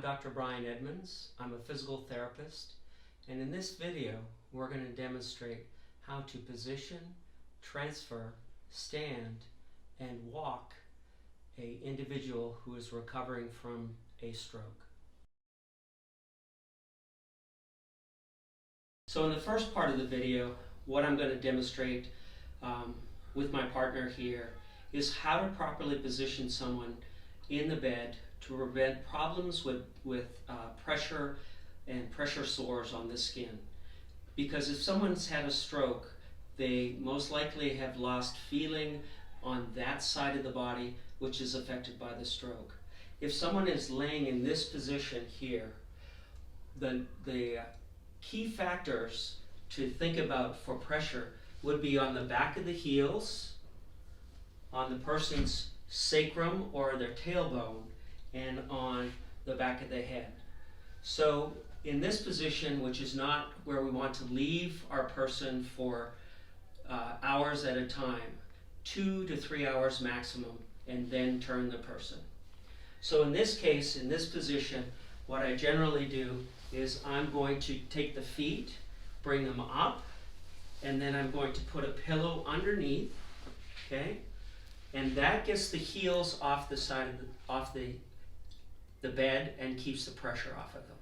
Dr. Brian Edmunds. I'm a physical therapist, and in this video we're going to demonstrate how to position, transfer, stand, and walk an individual who is recovering from a stroke. So in the first part of the video, what I'm going to demonstrate with my partner here is how to properly position someone in the bed to prevent problems with pressure and pressure sores on the skin. Because if someone's had a stroke, they most likely have lost feeling on that side of the body which is affected by the stroke. If someone is laying in this position here, the key factors to think about for pressure would be on the back of the heels, on the person's sacrum or their tailbone, and on the back of the head. So in this position, which is not where we want to leave our person for hours at a time, 2 to 3 hours maximum, and then turn the person. So in this case, in this position, what I generally do is I'm going to take the feet, bring them up, and then I'm going to put a pillow underneath, okay? And that gets the heels off the side of the bed and keeps the pressure off of them.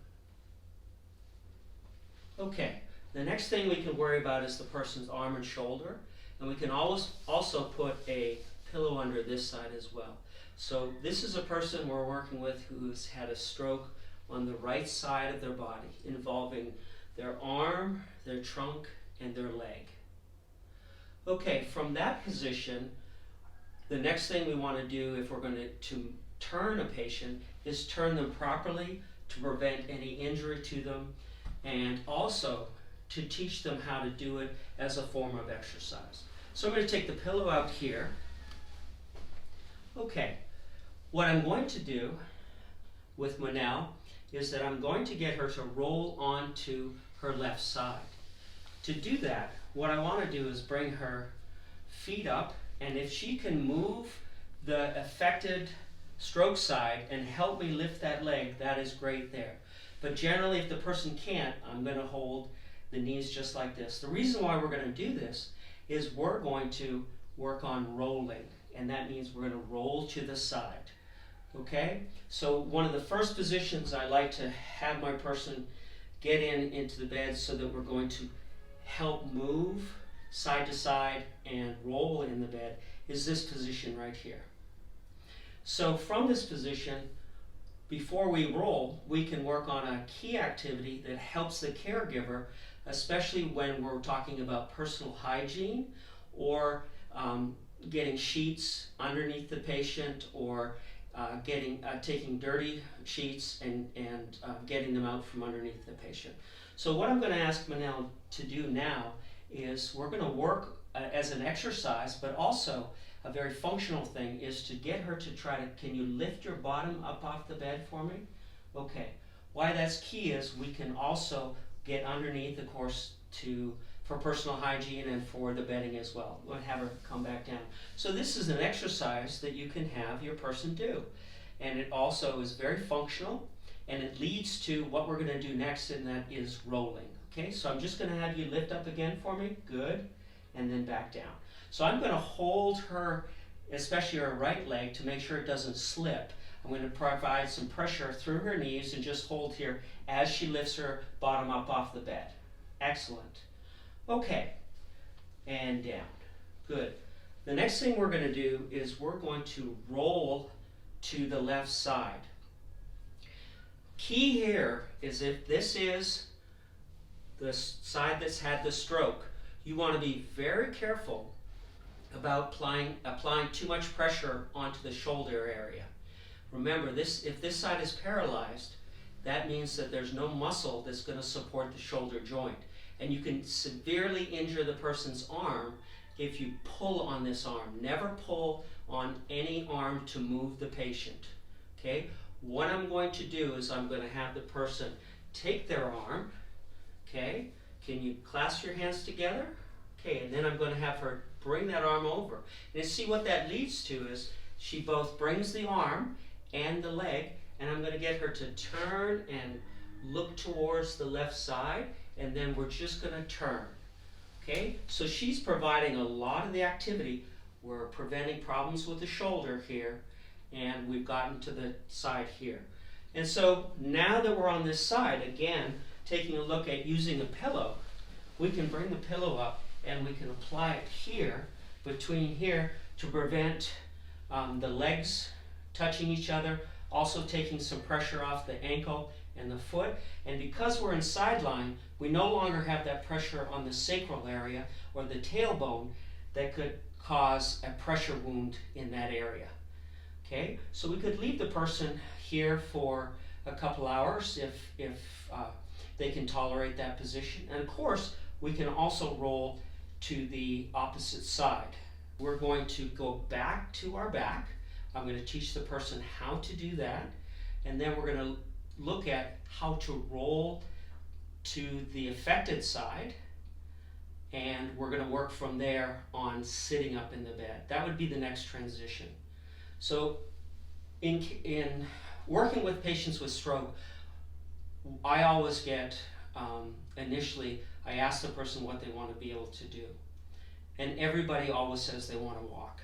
Okay, the next thing we can worry about is the person's arm and shoulder, and we can also put a pillow under this side as well. So this is a person we're working with who's had a stroke on the right side of their body, involving their arm, their trunk, and their leg. Okay, from that position, the next thing we want to do if we're going to turn a patient is turn them properly to prevent any injury to them, and also to teach them how to do it as a form of exercise. So I'm going to take the pillow out here. Okay, what I'm going to do with Manel is that I'm going to get her to roll onto her left side. To do that, what I want to do is bring her feet up, and if she can move the affected stroke side and help me lift that leg, that is great there. But generally, if the person can't, I'm going to hold the knees just like this. The reason why we're going to do this is we're going to work on rolling, and that means we're going to roll to the side. Okay? So one of the first positions I like to have my person get into the bed so that we're going to help move side to side and roll in the bed is this position right here. So from this position, before we roll, we can work on a key activity that helps the caregiver, especially when we're talking about personal hygiene or getting sheets underneath the patient, or taking dirty sheets and getting them out from underneath the patient. So what I'm going to ask Manel to do now is we're going to work as an exercise, but also a very functional thing is to get her to try to, can you lift your bottom up off the bed for me? Okay. Why that's key is we can also get underneath, of course, for personal hygiene and for the bedding as well. We'll have her come back down. So this is an exercise that you can have your person do. And it also is very functional, and it leads to what we're going to do next, and that is rolling. Okay, so I'm just going to have you lift up again for me. Good. And then back down. So I'm going to hold her, especially her right leg, to make sure it doesn't slip. I'm going to provide some pressure through her knees and just hold here as she lifts her bottom up off the bed. Excellent. Okay, and down. Good. The next thing we're going to do is we're going to roll to the left side. Key here is if this is the side that's had the stroke, you want to be very careful about applying too much pressure onto the shoulder area. Remember, if this side is paralyzed, that means that there's no muscle that's going to support the shoulder joint. And you can severely injure the person's arm if you pull on this arm. Never pull on any arm to move the patient. Okay? What I'm going to do is I'm going to have the person take their arm. Okay? Can you clasp your hands together? Okay, and then I'm going to have her bring that arm over. And see what that leads to is she both brings the arm and the leg and I'm going to get her to turn and look towards the left side, and then we're just going to turn. Okay, so she's providing a lot of the activity. We're preventing problems with the shoulder here, and we've gotten to the side here. And so now that we're on this side, again, taking a look at using a pillow, we can bring the pillow up and we can apply it here, between here, to prevent the legs touching each other, also taking some pressure off the ankle and the foot. And because we're in sideline, we no longer have that pressure on the sacral area or the tailbone that could cause a pressure wound in that area. Okay, so we could leave the person here for a couple hours if they can tolerate that position. And of course, we can also roll to the opposite side. We're going to go back to our back. I'm going to teach the person how to do that, and then we're going to look at how to roll to the affected side, and we're going to work from there on sitting up in the bed. That would be the next transition. So in working with patients with stroke, I always get, initially, I ask the person what they want to be able to do. And everybody always says they want to walk.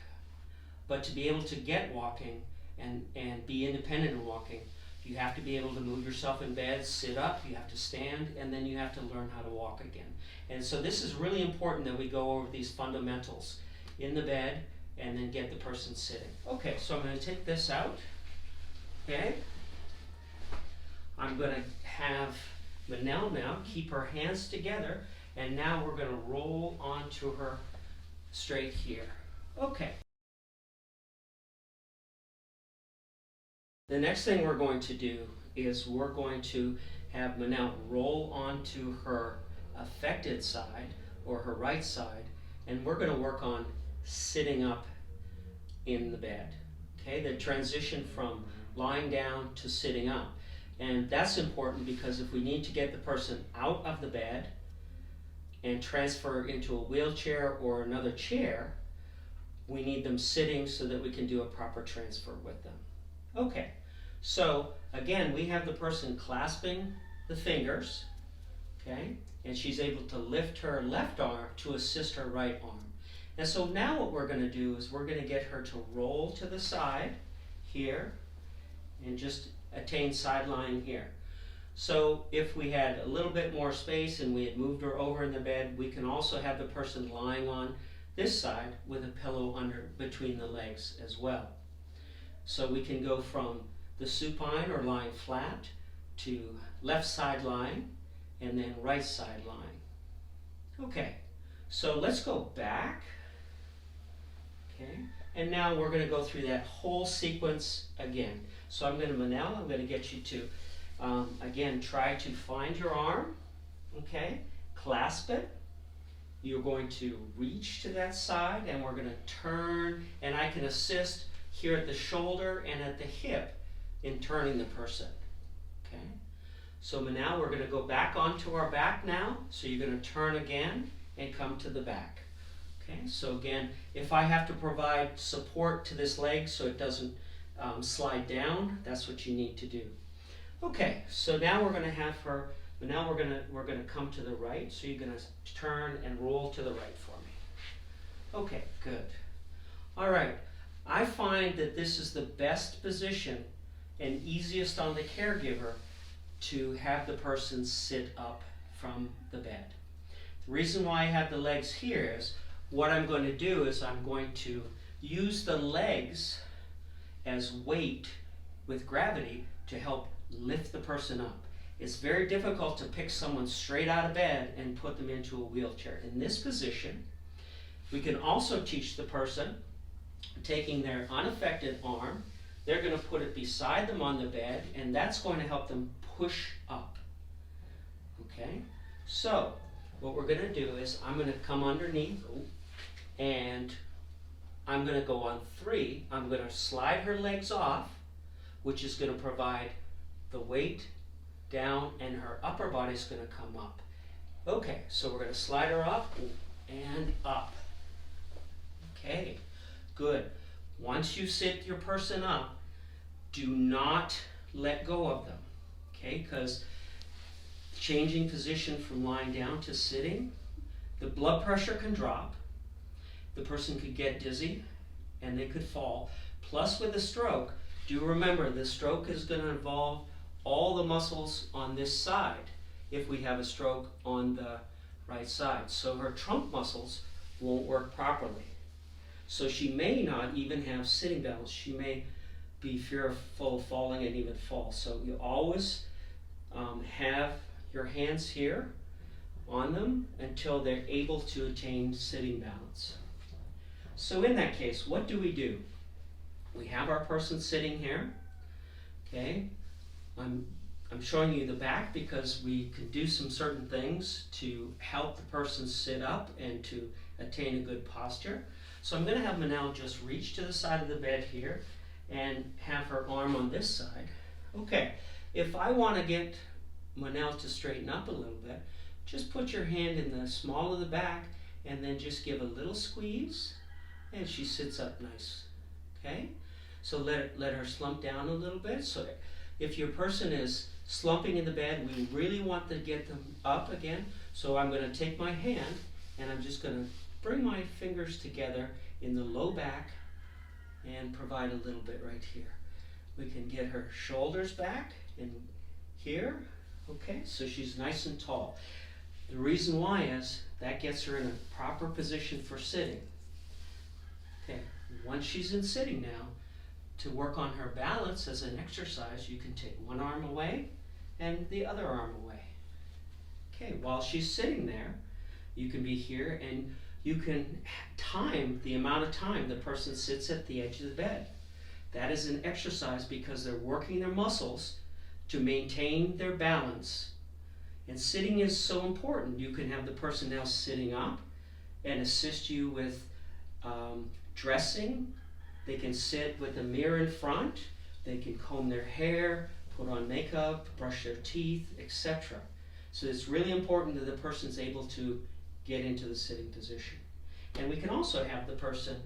But to be able to get walking and be independent in walking, you have to be able to move yourself in bed, sit up, you have to stand, and then you have to learn how to walk again. And so this is really important that we go over these fundamentals in the bed and then get the person sitting. Okay, so I'm going to take this out. Okay. I'm going to have Manel now keep her hands together, and now we're going to roll onto her straight here. Okay. The next thing we're going to do is we're going to have Manel roll onto her affected side or her right side, and we're going to work on sitting up in the bed. Okay, the transition from lying down to sitting up. And that's important because if we need to get the person out of the bed and transfer into a wheelchair or another chair, we need them sitting so that we can do a proper transfer with them. Okay, so again, we have the person clasping the fingers, okay, and she's able to lift her left arm to assist her right arm. And so now what we're going to do is we're going to get her to roll to the side here and just attain side lying here. So if we had a little bit more space and we had moved her over in the bed, we can also have the person lying on this side with a pillow under between the legs as well. So we can go from the supine or lying flat to left side lying and then right side lying. Okay, so let's go back. Okay, and now we're going to go through that whole sequence again. So I'm going to, Manel, I'm going to get you to, again, try to find your arm, okay, clasp it. You're going to reach to that side, and we're going to turn, and I can assist here at the shoulder and at the hip in turning the person, okay? So now we're going to go back onto our back now, so you're going to turn again and come to the back. Okay, so again, if I have to provide support to this leg so it doesn't slide down, that's what you need to do. Okay, so now we're going to have her. Now we're going to come to the right. So you're going to turn and roll to the right for me. Okay, good. All right. I find that this is the best position and easiest on the caregiver to have the person sit up from the bed. The reason why I have the legs here is what I'm going to do is I'm going to use the legs as weight with gravity to help lift the person up. It's very difficult to pick someone straight out of bed and put them into a wheelchair. In this position, we can also teach the person, taking their unaffected arm, they're going to put it beside them on the bed, and that's going to help them push up. Okay? So, what we're going to do is I'm going to come underneath, and I'm going to go on 3. I'm going to slide her legs off, which is going to provide the weight down, and her upper body is going to come up. Okay, so we're going to slide her up and up. Okay, good. Once you sit your person up, do not let go of them, okay? Because changing position from lying down to sitting, the blood pressure can drop, the person could get dizzy, and they could fall. Plus with a stroke, do remember the stroke is going to involve all the muscles on this side if we have a stroke on the right side. So her trunk muscles won't work properly. So she may not even have sitting balance. She may be fearful of falling and even fall. So you always have your hands here on them until they're able to attain sitting balance. So in that case, what do? We have our person sitting here, okay? I'm showing you the back because we can do some certain things to help the person sit up and to attain a good posture. So I'm going to have Manal just reach to the side of the bed here and have her arm on this side. Okay, if I want to get Manal to straighten up a little bit, just put your hand in the small of the back and then just give a little squeeze and she sits up nice. Okay, so let her slump down a little bit. So if your person is slumping in the bed, we really want to get them up again. So I'm going to take my hand and I'm just going to bring my fingers together in the low back and provide a little bit right here. We can get her shoulders back and here. Okay, so she's nice and tall. The reason why is that gets her in a proper position for sitting. Okay, once she's in sitting now, to work on her balance as an exercise, you can take one arm away and the other arm away. Okay, while she's sitting there, you can be here and you can time the amount of time the person sits at the edge of the bed. That is an exercise because they're working their muscles to maintain their balance. And sitting is so important. You can have the person now sitting up and assist you with dressing. They can sit with a mirror in front. They can comb their hair, put on makeup, brush their teeth, etc. So it's really important that the person's able to get into the sitting position. And we can also have the person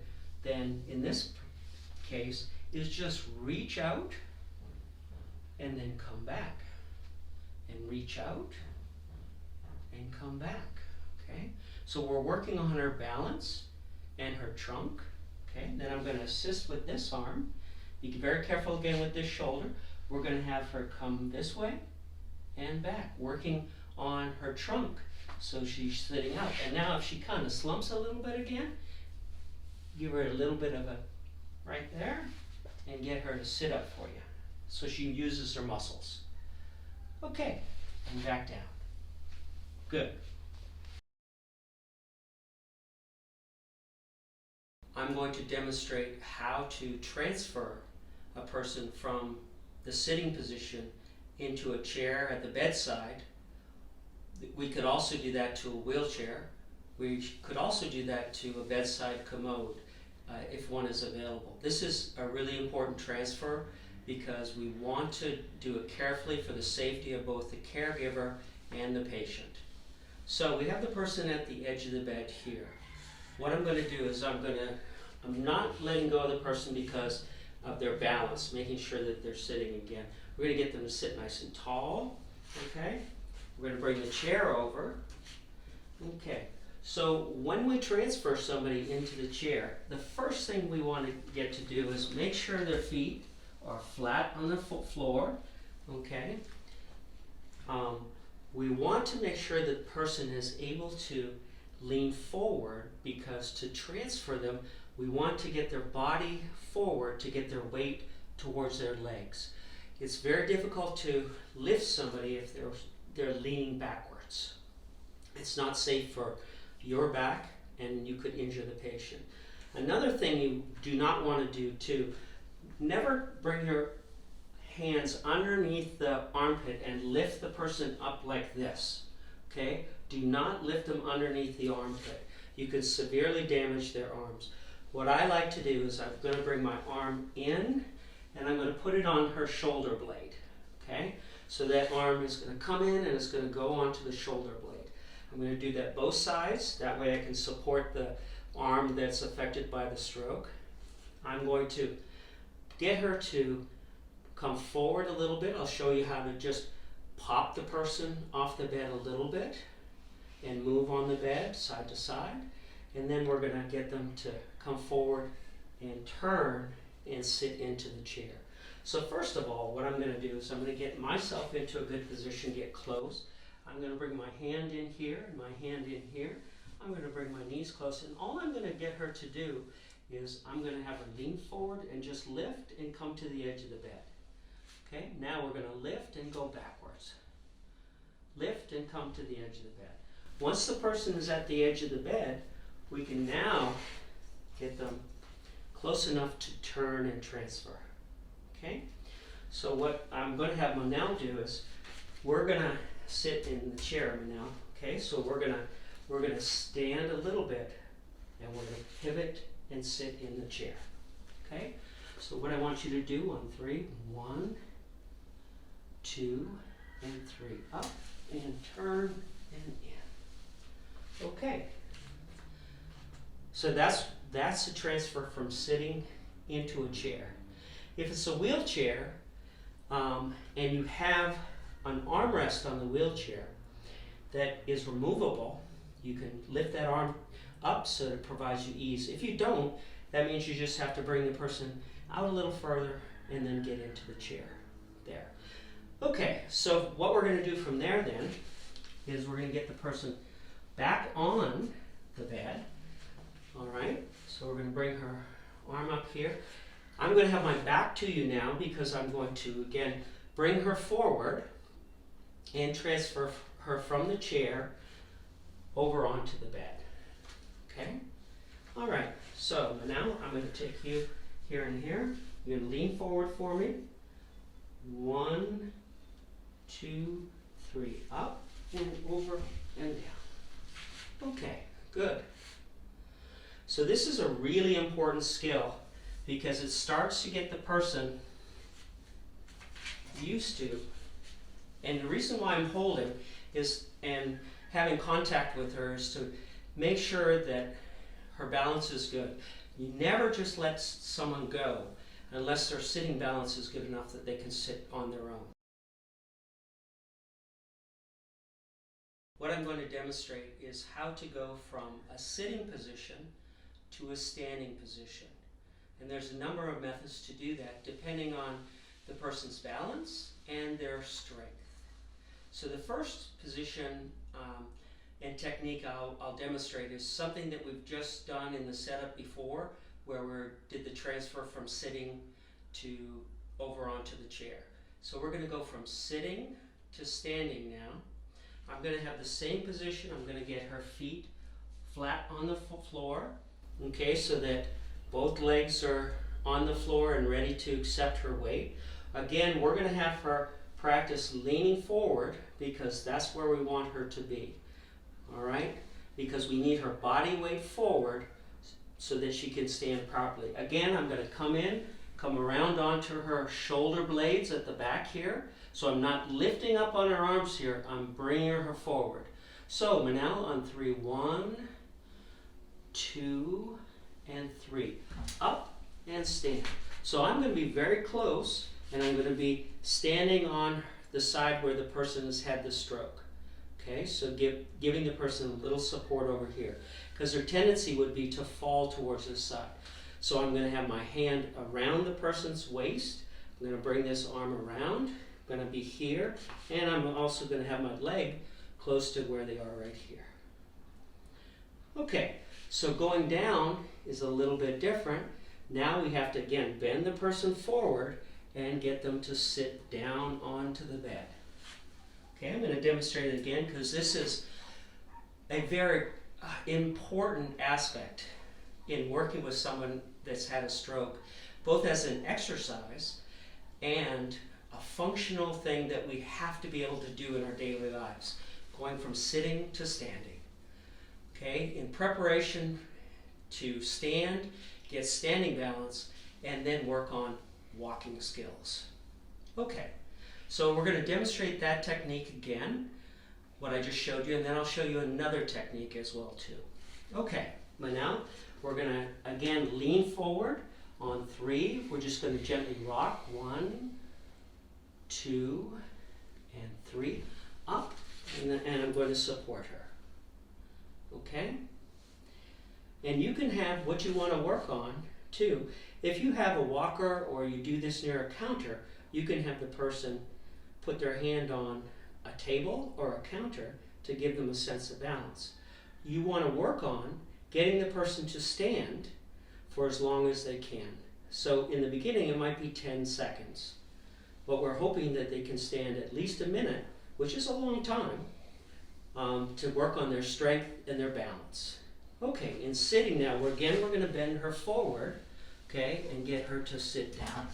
then, in this case, is just reach out and then come back. And reach out and come back. Okay? So we're working on her balance and her trunk. Okay? Then I'm going to assist with this arm. Be very careful again with this shoulder. We're going to have her come this way and back, working on her trunk. So she's sitting up. And now if she kind of slumps a little bit again, give her a little bit of a right there and get her to sit up for you. So she uses her muscles. Okay, and back down. Good. I'm going to demonstrate how to transfer a person from the sitting position into a chair at the bedside. We could also do that to a wheelchair. We could also do that to a bedside commode if one is available. This is a really important transfer because we want to do it carefully for the safety of both the caregiver and the patient. So we have the person at the edge of the bed here. What I'm going to do is I'm not letting go of the person because of their balance, making sure that they're sitting again. We're going to get them to sit nice and tall. Okay? We're going to bring the chair over. Okay. So when we transfer somebody into the chair, the first thing we want to get to do is make sure their feet are flat on the floor. Okay. We want to make sure the person is able to lean forward because to transfer them, we want to get their body forward to get their weight towards their legs. It's very difficult to lift somebody if they're leaning backwards. It's not safe for your back and you could injure the patient. Another thing you do not want to do too, never bring your hands underneath the armpit and lift the person up like this. Okay? Do not lift them underneath the armpit. You could severely damage their arms. What I like to do is I'm going to bring my arm in and I'm going to put it on her shoulder blade. Okay? So that arm is going to come in and it's going to go onto the shoulder blade. I'm going to do that both sides. That way I can support the arm that's affected by the stroke. I'm going to get her to come forward a little bit. I'll show you how to just pop the person off the bed a little bit and move on the bed side to side. And then we're going to get them to come forward and turn and sit into the chair. So first of all, what I'm going to do is I'm going to get myself into a good position, get close. I'm going to bring my hand in here and my hand in here. I'm going to bring my knees close, and all I'm going to get her to do is I'm going to have her lean forward and just lift and come to the edge of the bed. Okay, now we're going to lift and go backwards. Lift and come to the edge of the bed. Once the person is at the edge of the bed, we can now get them close enough to turn and transfer. Okay, so what I'm going to have Monel do is we're going to sit in the chair, Monel. Okay, so we're going to stand a little bit and we're going to pivot and sit in the chair. Okay, so what I want you to do on 3, 1, 2, and 3, up and turn and in. Okay, so that's a transfer from sitting into a chair. If it's a wheelchair and you have an armrest on the wheelchair that is removable, you can lift that arm up so that it provides you ease. If you don't, that means you just have to bring the person out a little further and then get into the chair there. Okay, so what we're going to do from there then is we're going to get the person back on the bed. All right, so we're going to bring her arm up here. I'm going to have my back to you now because I'm going to, again, bring her forward and transfer her from the chair over onto the bed. Okay? All right, so now I'm going to take you here and here. You're going to lean forward for me. 1, 2, 3, up and over and down. Okay, good. So this is a really important skill because it starts to get the person used to, and the reason why I'm holding is, and having contact with her, is to make sure that her balance is good. You never just let someone go unless their sitting balance is good enough that they can sit on their own. What I'm going to demonstrate is how to go from a sitting position to a standing position. And there's a number of methods to do that depending on the person's balance and their strength. So the first position and technique I'll demonstrate is something that we've just done in the setup before, where we did the transfer from sitting to over onto the chair. So we're going to go from sitting to standing now. I'm going to have the same position. I'm going to get her feet flat on the floor, okay, so that both legs are on the floor and ready to accept her weight. Again, we're going to have her practice leaning forward because that's where we want her to be. All right? Because we need her body weight forward so that she can stand properly. Again, I'm going to come around onto her shoulder blades at the back here. So I'm not lifting up on her arms here, I'm bringing her forward. So Manal on 3, 1, 2, and 3. Up and stand. So I'm going to be very close, and I'm going to be standing on the side where the person has had the stroke. Okay, so giving the person a little support over here, because their tendency would be to fall towards this side. So I'm going to have my hand around the person's waist. I'm going to bring this arm around. I'm going to be here, and I'm also going to have my leg close to where they are right here. Okay, so going down is a little bit different. Now we have to, again, bend the person forward and get them to sit down onto the bed. Okay, I'm going to demonstrate it again because this is a very important aspect in working with someone that's had a stroke, both as an exercise and a functional thing that we have to be able to do in our daily lives, going from sitting to standing. Okay, in preparation to stand, get standing balance, and then work on walking skills. Okay, so we're going to demonstrate that technique again, what I just showed you, and then I'll show you another technique as well too. Okay, but now we're going to again lean forward on 3. We're just going to gently rock. 1, 2, and 3. Up, and I'm going to support her. Okay? And you can have what you want to work on too. If you have a walker or you do this near a counter, you can have the person put their hand on a table or a counter to give them a sense of balance. You want to work on getting the person to stand for as long as they can. So in the beginning it might be 10 seconds, but we're hoping that they can stand at least a minute, which is a long time, to work on their strength and their balance. Okay, in sitting now, we're going to bend her forward, okay, and get her to sit down.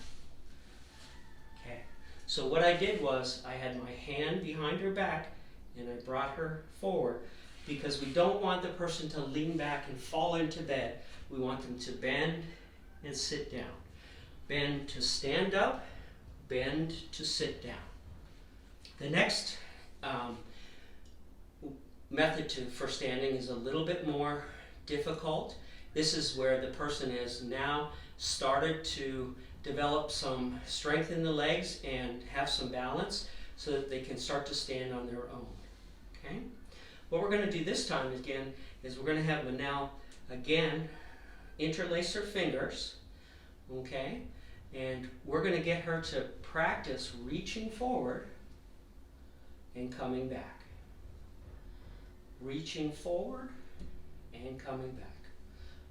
Okay, so what I did was I had my hand behind her back and I brought her forward because we don't want the person to lean back and fall into bed. We want them to bend and sit down. Bend to stand up, bend to sit down. The next method for standing is a little bit more difficult. This is where the person has now started to develop some strength in the legs and have some balance so that they can start to stand on their own. Okay? What we're going to do this time again is we're going to have Manal again interlace her fingers, okay? And we're going to get her to practice reaching forward and coming back. Reaching forward and coming back.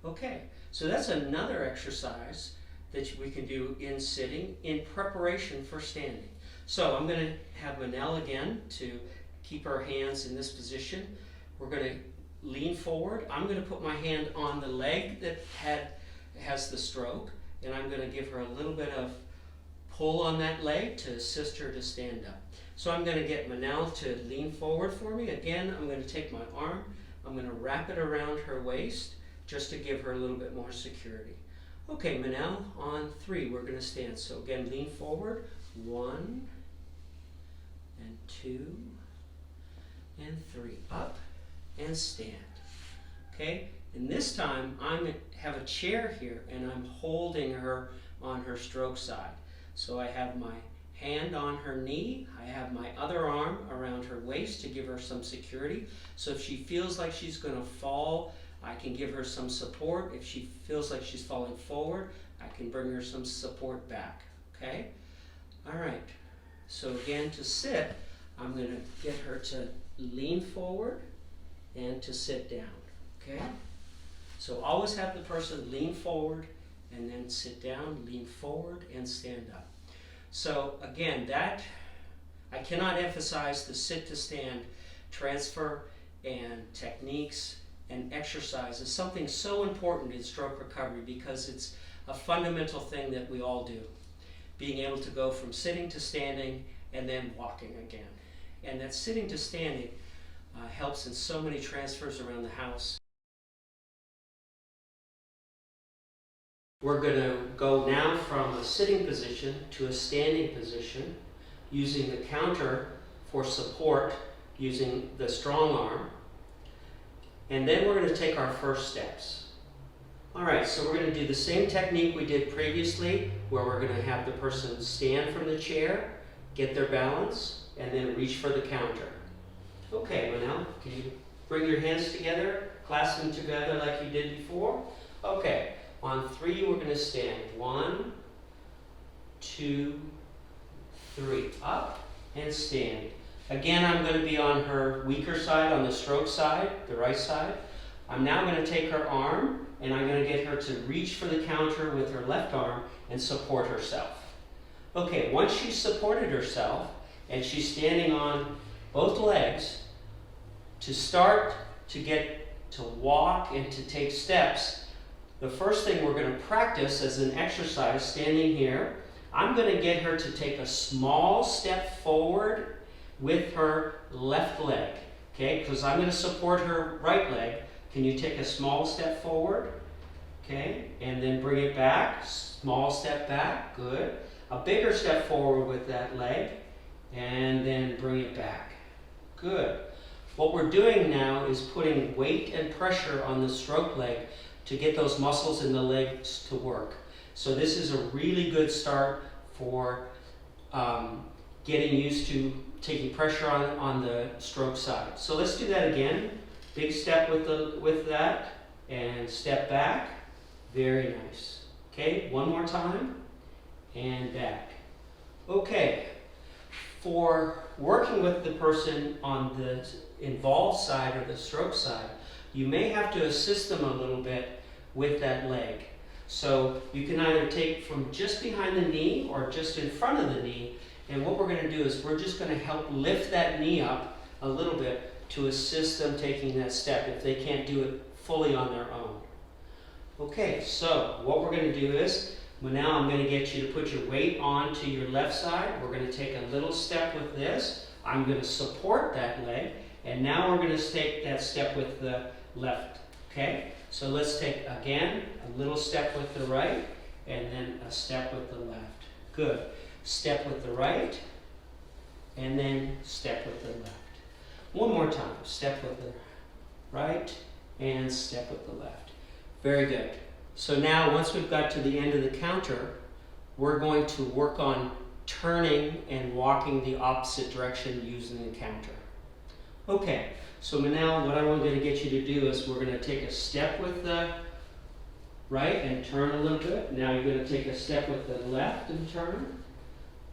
Okay, so that's another exercise that we can do in sitting in preparation for standing. So I'm going to have Manal again to keep her hands in this position. We're going to lean forward. I'm going to put my hand on the leg that has the stroke, and I'm going to give her a little bit of pull on that leg to assist her to stand up. So I'm going to get Manal to lean forward for me. Again, I'm going to take my arm, I'm going to wrap it around her waist just to give her a little bit more security. Okay, Manal, on 3, we're going to stand. So again, lean forward. 1 and 2 and 3. Up and stand. Okay, and this time I have a chair here and I'm holding her on her stroke side. So I have my hand on her knee, I have my other arm around her waist to give her some security. So if she feels like she's going to fall, I can give her some support. If she feels like she's falling forward, I can bring her some support back. Okay? All right. So again, to sit, I'm going to get her to lean forward and to sit down. Okay? So always have the person lean forward and then sit down, lean forward, and stand up. So again, I cannot emphasize the sit to stand transfer and techniques and exercise is something so important in stroke recovery because it's a fundamental thing that we all do. Being able to go from sitting to standing and then walking again. And that sitting to standing helps in so many transfers around the house. We're going to go now from a sitting position to a standing position using the counter for support using the strong arm. And then we're going to take our first steps. All right, so we're going to do the same technique we did previously where we're going to have the person stand from the chair, get their balance, and then reach for the counter. Okay, Manal, can you bring your hands together, clasp them together like you did before? Okay. On 3, we're going to stand. 1, 2, 3. Up and stand. Again, I'm going to be on her weaker side, on the stroke side, the right side. I'm now going to take her arm, and I'm going to get her to reach for the counter with her left arm and support herself. Okay, once she's supported herself, and she's standing on both legs, to start to get to walk and to take steps, the first thing we're going to practice as an exercise, standing here, I'm going to get her to take a small step forward with her left leg, okay? Because I'm going to support her right leg. Can you take a small step forward, okay? And then bring it back, small step back, good. A bigger step forward with that leg, and then bring it back, good. What we're doing now is putting weight and pressure on the stroke leg to get those muscles in the legs to work. So this is a really good start for getting used to taking pressure on the stroke side. So let's do that again. Big step with that, and step back. Very nice. Okay, one more time, and back. Okay, for working with the person on the involved side or the stroke side, you may have to assist them a little bit with that leg. So you can either take from just behind the knee or just in front of the knee, and what we're going to do is we're just going to help lift that knee up a little bit to assist them taking that step if they can't do it fully on their own. Okay, so what we're going to do is, well, now I'm going to get you to put your weight onto your left side. We're going to take a little step with this. I'm going to support that leg, and now we're going to take that step with the left. Okay, so let's take again a little step with the right, and then a step with the left. Good. Step with the right, and then step with the left. One more time. Step with the right, and step with the left. Very good. So now, once we've got to the end of the counter, we're going to work on turning and walking the opposite direction using the counter. Okay, so now what I'm going to get you to do is we're going to take a step with the right and turn a little bit. Now you're going to take a step with the left and turn.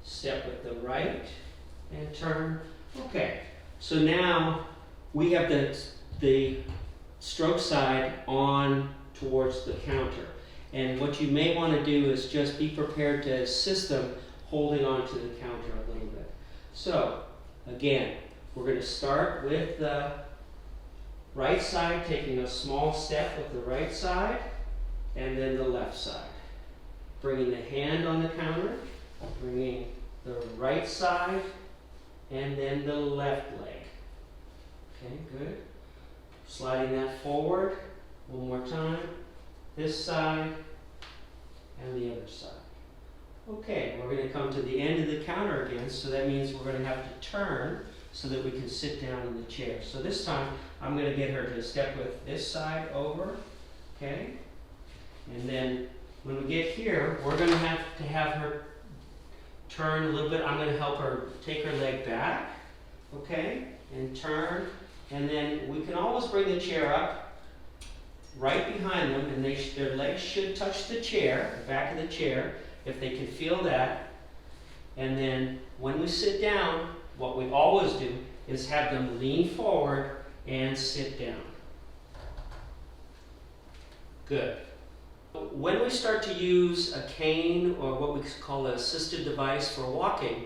Step with the right and turn. Okay, so now we have the stroke side on towards the counter. And what you may want to do is just be prepared to assist them holding on to the counter a little bit. So, again, we're going to start with the right side, taking a small step with the right side, and then the left side. Bringing the hand on the counter, bringing the right side, and then the left leg. Okay, good. Sliding that forward. One more time. This side and the other side. Okay, we're going to come to the end of the counter again, so that means we're going to have to turn so that we can sit down in the chair. So this time, I'm going to get her to step with this side over, okay? And then when we get here, we're going to have her turn a little bit. I'm going to help her take her leg back, okay? And turn, and then we can always bring the chair up right behind them, and their legs should touch the chair, the back of the chair, if they can feel that. And then when we sit down, what we always do is have them lean forward and sit down. Good. When we start to use a cane or what we call an assisted device for walking,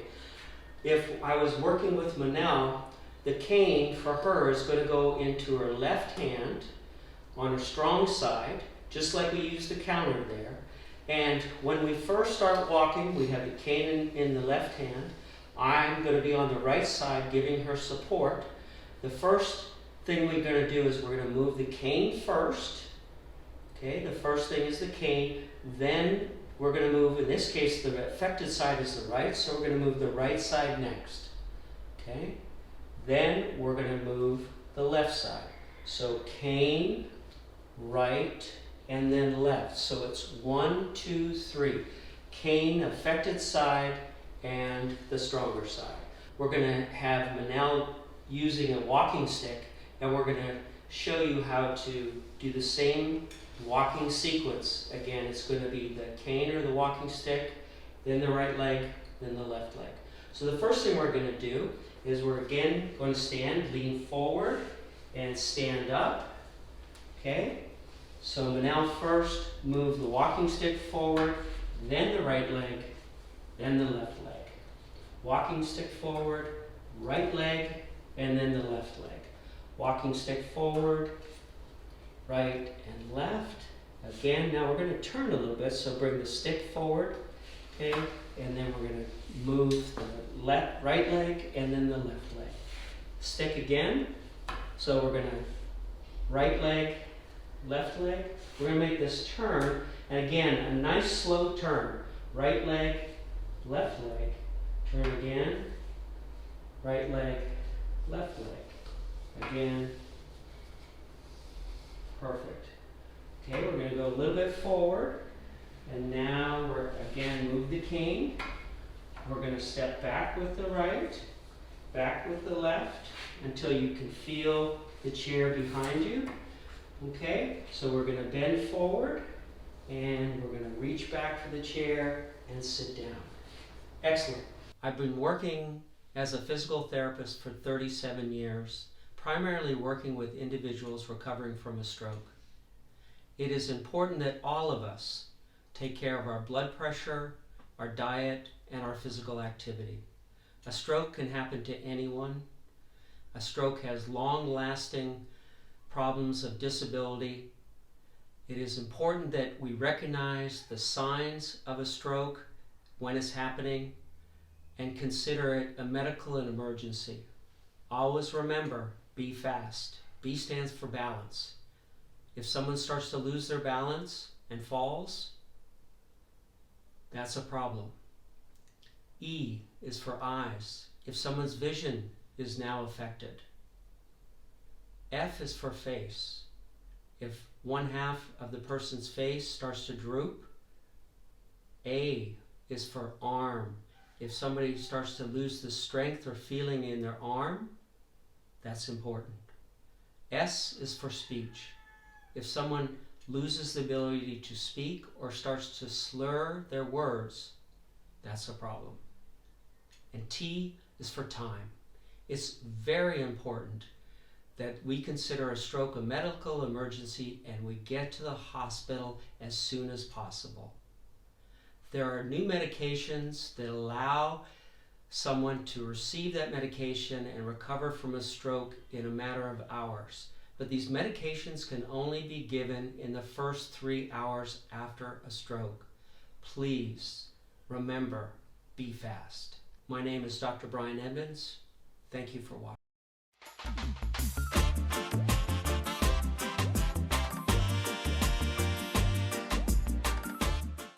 if I was working with Manel, the cane for her is going to go into her left hand on her strong side, just like we use the counter there. And when we first start walking, we have the cane in the left hand. I'm going to be on the right side giving her support. The first thing we're going to do is we're going to move the cane first. Okay, the first thing is the cane. Then we're going to move, in this case, the affected side is the right, so we're going to move the right side next. Okay, then we're going to move the left side. So cane, right, and then left. So it's 1, 2, 3. Cane, affected side, and the stronger side. We're going to have Manel using a walking stick, and we're going to show you how to do the same walking sequence. Again, it's going to be the cane or the walking stick, then the right leg, then the left leg. So the first thing we're going to do is we're again going to stand, lean forward, and stand up. Okay? So Manel first move the walking stick forward, then the right leg, then the left leg. Walking stick forward, right leg, and then the left leg. Walking stick forward, right and left. Again, now we're going to turn a little bit, so bring the stick forward, okay, and then we're going to move the right leg and then the left leg. Stick again, so we're going to right leg, left leg. We're going to make this turn, and again, a nice slow turn. Right leg, left leg. Turn again, right leg, left leg. Again, perfect. Okay, we're going to go a little bit forward, and now we're again move the cane, We're going to step back with the right, back with the left, until you can feel the chair behind you. Okay, so we're going to bend forward, and we're going to reach back for the chair and sit down. Excellent. I've been working as a physical therapist for 37 years, primarily working with individuals recovering from a stroke. It is important that all of us take care of our blood pressure, our diet, and our physical activity. A stroke can happen to anyone. A stroke has long-lasting problems of disability. It is important that we recognize the signs of a stroke when it's happening and consider it a medical emergency. Always remember, be fast. B stands for balance. If someone starts to lose their balance and falls, that's a problem. E is for eyes. If someone's vision is now affected. F is for face. If one half of the person's face starts to droop. A is for arm. If somebody starts to lose the strength or feeling in their arm, that's important. S is for speech. If someone loses the ability to speak or starts to slur their words, that's a problem. And T is for time. It's very important that we consider a stroke a medical emergency and we get to the hospital as soon as possible. There are new medications that allow someone to receive that medication and recover from a stroke in a matter of hours. But these medications can only be given in the first 3 hours after a stroke. Please remember, be fast. My name is Dr. Brian Edmunds. Thank you for watching.